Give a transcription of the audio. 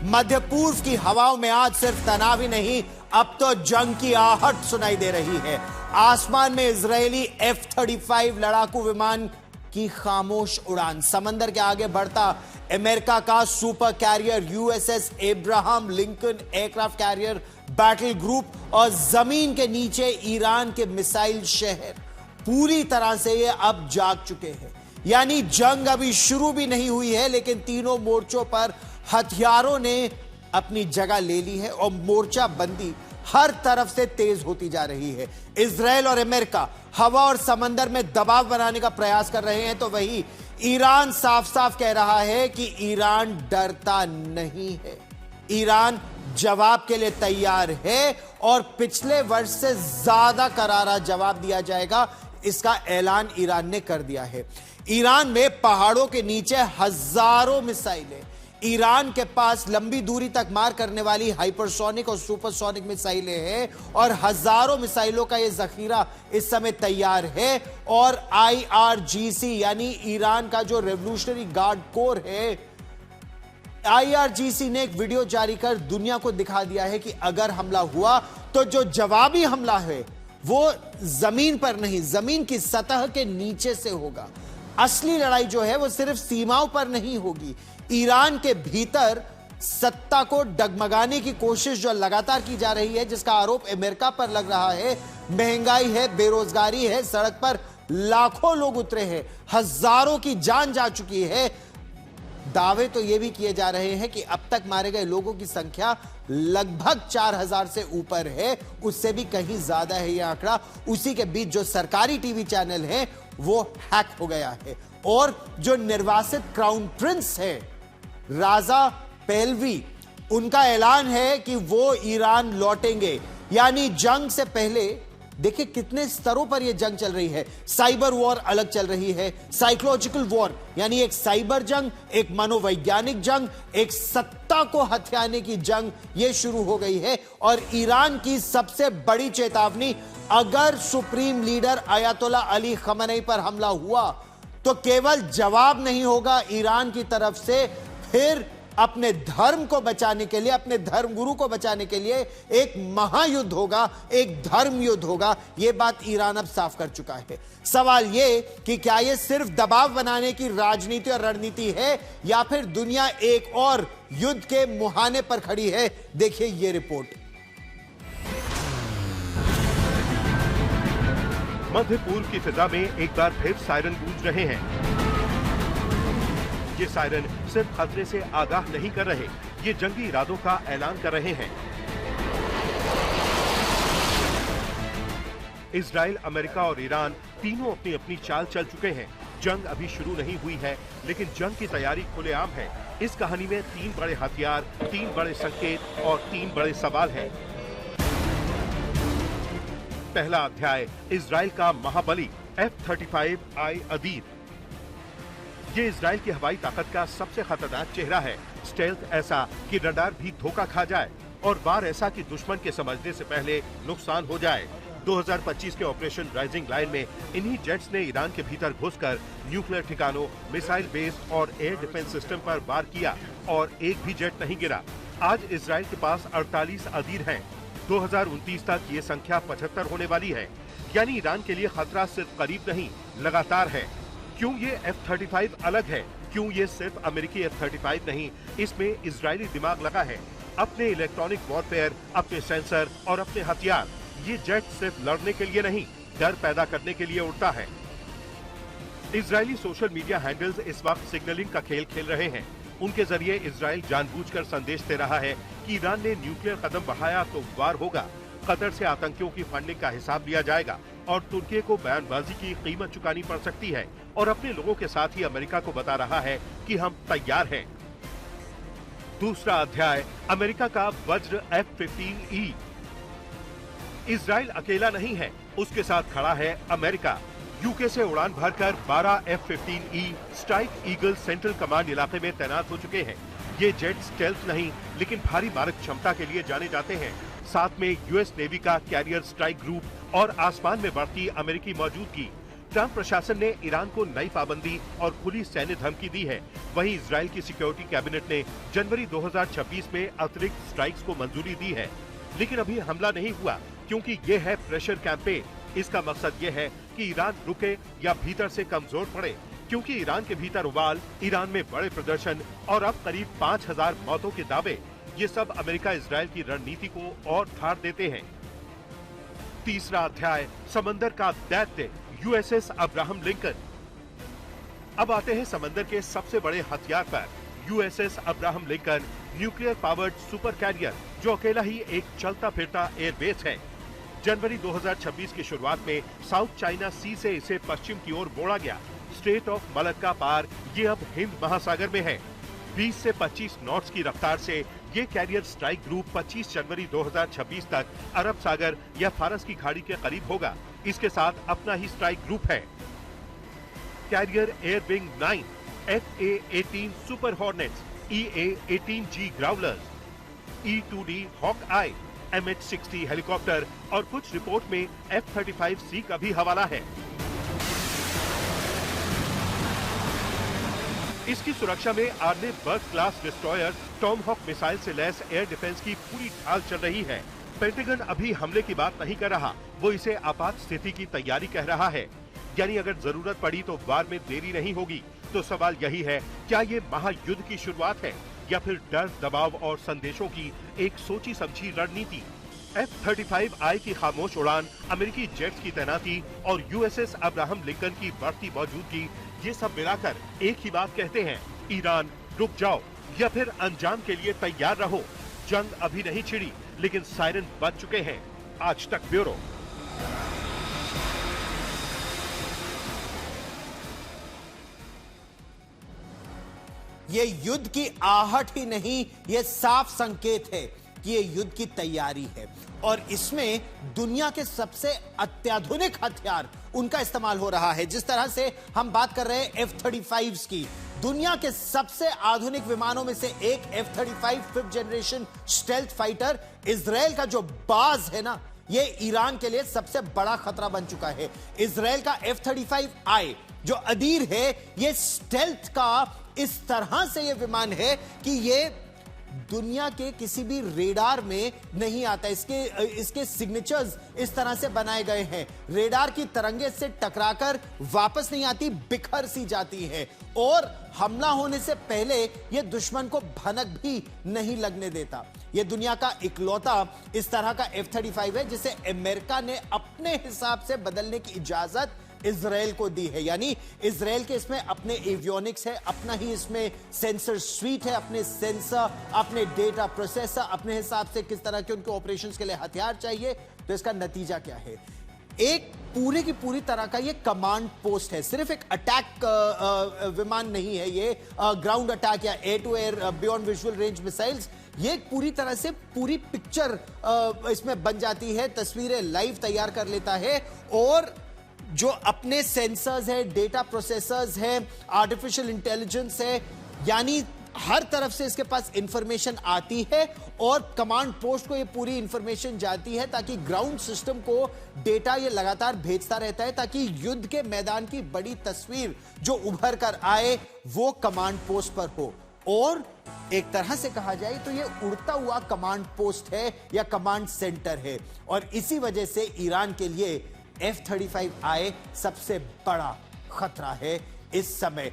मध्य पूर्व की हवाओं में आज सिर्फ तनाव ही नहीं, अब तो जंग की आहट सुनाई दे रही है। आसमान में इजरायली F-35 लड़ाकू विमान की खामोश उड़ान, समंदर के आगे बढ़ता अमेरिका का super carrier USS Abraham Lincoln aircraft carrier battle group और जमीन के नीचे ईरान के मिसाइल शहर पूरी तरह से ये अब जाग चुके हैं। यानी जंग अभी शुरू भी नहीं हुई है, लेकिन तीनों मोर्चों पर हथियारों ने अपनी जगह ले ली है और मोर्चा बंदी हर तरफ से तेज होती जा रही है। इजराइल और अमेरिका हवा और समंदर में दबाव बनाने का प्रयास कर रहे हैं, तो वही ईरान साफ साफ कह रहा है कि ईरान डरता नहीं है, ईरान जवाब के लिए तैयार है और पिछले वर्ष से ज्यादा करारा जवाब दिया जाएगा, इसका ऐलान ईरान ने कर दिया है। ईरान में पहाड़ों के नीचे हजारों मिसाइलें, ईरान के पास लंबी दूरी तक मार करने वाली हाइपरसोनिक और सुपरसोनिक मिसाइलें हैं और हजारों मिसाइलों का यह जखीरा इस समय तैयार है। और IRGC यानी ईरान का जो रेवोल्यूशनरी गार्ड कोर है, IRGC ने एक वीडियो जारी कर दुनिया को दिखा दिया है कि अगर हमला हुआ तो जो जवाबी हमला है वो जमीन पर नहीं, जमीन की सतह के नीचे से होगा। असली लड़ाई जो है वो सिर्फ सीमाओं पर नहीं होगी, ईरान के भीतर सत्ता को डगमगाने की कोशिश जो लगातार की जा रही है, जिसका आरोप अमेरिका पर लग रहा है। महंगाई है, बेरोजगारी है, सड़क पर लाखों लोग उतरे हैं, हजारों की जान जा चुकी है। दावे तो यह भी किए जा रहे हैं कि अब तक मारे गए लोगों की संख्या लगभग 4000 से ऊपर है, उससे भी कहीं ज्यादा है यह आंकड़ा। उसी के बीच जो सरकारी टीवी चैनल है वो हैक हो गया है और जो निर्वासित क्राउन प्रिंस है राजा पहलवी, उनका ऐलान है कि वो ईरान लौटेंगे। यानी जंग से पहले देखिए कितने स्तरों पर यह जंग चल रही है। साइबर वॉर अलग चल रही है, साइकोलॉजिकल वॉर यानी एक साइबर जंग, एक मनोवैज्ञानिक जंग, एक सत्ता को हथियाने की जंग यह शुरू हो गई है। और ईरान की सबसे बड़ी चेतावनी, अगर सुप्रीम लीडर अयातोल्ला अली खamenei पर हमला हुआ तो केवल जवाब नहीं होगा ईरान की तरफ से, फिर अपने धर्म को बचाने के लिए, अपने धर्मगुरु को बचाने के लिए एक महायुद्ध होगा, एक धर्म युद्ध होगा। यह बात ईरान अब साफ कर चुका है। सवाल यह कि क्या यह सिर्फ दबाव बनाने की राजनीति और रणनीति है या फिर दुनिया एक और युद्ध के मुहाने पर खड़ी है। देखिए यह रिपोर्ट। मध्य पूर्व की फिजा में एक बार फिर सायरन गूंज रहे हैं। ये सायरन सिर्फ खतरे से आगाह नहीं कर रहे, ये जंगी इरादों का ऐलान कर रहे हैं। इजराइल, अमेरिका और ईरान तीनों अपनी अपनी चाल चल चुके हैं। जंग अभी शुरू नहीं हुई है, लेकिन जंग की तैयारी खुलेआम है। इस कहानी में 3 बड़े हथियार, 3 बड़े संकेत और 3 बड़े सवाल हैं। पहला अध्याय, इजराइल का महाबली F-35I अदीर। ये इजराइल की हवाई ताकत का सबसे खतरनाक चेहरा है। स्टेल्थ ऐसा कि रडार भी धोखा खा जाए और वार ऐसा कि दुश्मन के समझने से पहले नुकसान हो जाए। 2025 के ऑपरेशन राइजिंग लाइन में इन्हीं जेट्स ने ईरान के भीतर घुसकर न्यूक्लियर ठिकानों, मिसाइल बेस और एयर डिफेंस सिस्टम पर वार किया और एक भी जेट नहीं गिरा। आज इजराइल के पास 48 अदीर हैं। 2029 तक ये संख्या 75 होने वाली है। यानी ईरान के लिए खतरा सिर्फ करीब नहीं, लगातार है। क्यों ये F-35 अलग है? क्यों ये सिर्फ अमेरिकी F-35 नहीं, इसमें इजरायली दिमाग लगा है। अपने इलेक्ट्रॉनिक वॉरफेयर, अपने सेंसर और अपने हथियार। ये जेट सिर्फ लड़ने के लिए नहीं, डर पैदा करने के लिए उड़ता है। इजरायली सोशल मीडिया हैंडल्स इस वक्त सिग्नलिंग का खेल खेल रहे हैं। उनके जरिए इजराइल जानबूझकर संदेश दे रहा है कि ईरान ने न्यूक्लियर कदम बढ़ाया तो वार होगा। कतर से आतंकियों की फंडिंग का हिसाब लिया जाएगा और तुर्की को बयानबाजी की कीमत चुकानी पड़ सकती है। और अपने लोगों के साथ ही अमेरिका को बता रहा है कि हम तैयार हैं। दूसरा अध्याय, अमेरिका का वज्र F-15E। इजराइल अकेला नहीं है, उसके साथ खड़ा है अमेरिका। यूके से उड़ान भरकर 12 F-15E strike eagle central command इलाके में तैनात हो चुके हैं। ये जेट स्टेल्थ नहीं, लेकिन भारी मारक क्षमता के लिए जाने जाते हैं। साथ में यूएस नेवी का कैरियर स्ट्राइक ग्रुप और आसमान में बढ़ती अमेरिकी मौजूदगी। ट्रंप प्रशासन ने ईरान को नई पाबंदी और खुली सैन्य धमकी दी है। वहीं इजराइल की सिक्योरिटी कैबिनेट ने जनवरी 2026 में अतिरिक्त स्ट्राइक्स को मंजूरी दी है, लेकिन अभी हमला नहीं हुआ क्योंकि ये है प्रेशर कैंपेन। इसका मकसद ये है कि ईरान रुके या भीतर से कमजोर पड़े, क्योंकि ईरान के भीतर उबाल, ईरान में बड़े प्रदर्शन और अब करीब 5000 मौतों के दावे, ये सब अमेरिका इजराइल की रणनीति को और धार देते हैं। तीसरा अध्याय, समंदर का दैत्य यूएसएस अब्राहम लिंकन। अब आते हैं समंदर के सबसे बड़े हथियार पर, USS Abraham Lincoln, nuclear powered super carrier जो अकेला ही एक चलता फिरता एयरबेस है। जनवरी 2026 की शुरुआत में साउथ चाइना सी से इसे पश्चिम की ओर मोड़ा गया। स्ट्रेट ऑफ मलक्का पार ये अब हिंद महासागर में है। 20 से 25 नॉट्स की रफ्तार से ये कैरियर स्ट्राइक ग्रुप 25 जनवरी 2026 तक अरब सागर या फारस की खाड़ी के करीब होगा। इसके साथ अपना ही स्ट्राइक ग्रुप है। Carrier air wing 9, FA-18 super hornets, EA-18G growlers, E-2D hawk eye, MH-60 helicopter और कुछ रिपोर्ट में F-35C का भी हवाला है। इसकी सुरक्षा में Arleigh Burke class destroyer Tomahawk missile से लैस एयर डिफेंस की पूरी ढाल चल रही है। पेंटागन अभी हमले की बात नहीं कर रहा, वो इसे आपात स्थिति की तैयारी कह रहा है। यानी अगर जरूरत पड़ी तो वार में देरी नहीं होगी। तो सवाल यही है, क्या ये महायुद्ध की शुरुआत है या फिर डर, दबाव और संदेशों की एक सोची समझी रणनीति? F-35I की खामोश उड़ान, अमेरिकी जेट्स की तैनाती और यूएसएस अब्राहम लिंकन की बढ़ती मौजूदगी, ये सब मिलाकर एक ही बात कहते हैं, ईरान रुक जाओ या फिर अंजाम के लिए तैयार रहो। जंग अभी नहीं छिड़ी, लेकिन सायरन बज चुके हैं। आज तक ब्यूरो। ये युद्ध की आहट ही नहीं, ये साफ संकेत है कि ये युद्ध की तैयारी है और इसमें दुनिया के सबसे अत्याधुनिक हथियार उनका इस्तेमाल हो रहा है। जिस तरह से हम बात कर रहे हैं F-35s की, दुनिया के सबसे आधुनिक विमानों में से एक F-35 5th generation stealth fighter, Israel का जो बाज है ना, ये ईरान के लिए सबसे बड़ा खतरा बन चुका है। इजराइल का F-35I जो अदीर है, ये स्टेल्थ का इस तरह से ये विमान है कि ये दुनिया के किसी भी रेडार में नहीं आता। इसके सिग्नेचर्स इस तरह से बनाए गए हैं, रेडार की तरंगे से टकराकर वापस नहीं आती, बिखर सी जाती है और हमला होने से पहले यह दुश्मन को भनक भी नहीं लगने देता। यह दुनिया का इकलौता इस तरह का F-35 है जिसे अमेरिका ने अपने हिसाब से बदलने की इजाजत इजराइल को दी है। यानी इजराइल के इसमें अपने एवियोनिक्स है, अपना ही इसमें सेंसर स्वीट है, अपने सेंसर, अपने डेटा प्रोसेसर, अपने हिसाब से किस तरह के उनको ऑपरेशंस के लिए हथियार चाहिए। तो इसका नतीजा क्या है? एक पूरी की पूरी तरह का ये कमांड पोस्ट है, सिर्फ एक अटैक विमान नहीं है, ये ग्राउंड अटैक या air to air beyond visual range missiles, ये पूरी तरह से पूरी पिक्चर इसमें बन जाती है, तस्वीरें लाइव तैयार कर लेता है और जो अपने सेंसर्स है, डेटा प्रोसेसर्स है, आर्टिफिशियल इंटेलिजेंस है, यानी हर तरफ से इसके पास इंफॉर्मेशन आती है और कमांड पोस्ट को ये पूरी इंफॉर्मेशन जाती है ताकि ग्राउंड सिस्टम को डेटा ये लगातार भेजता रहता है ताकि युद्ध के मैदान की बड़ी तस्वीर जो उभर कर आए वो कमांड पोस्ट पर हो। और एक तरह से कहा जाए तो ये उड़ता हुआ कमांड पोस्ट है या कमांड सेंटर है और इसी वजह से ईरान के लिए F-35I सबसे बड़ा खतरा है इस समय।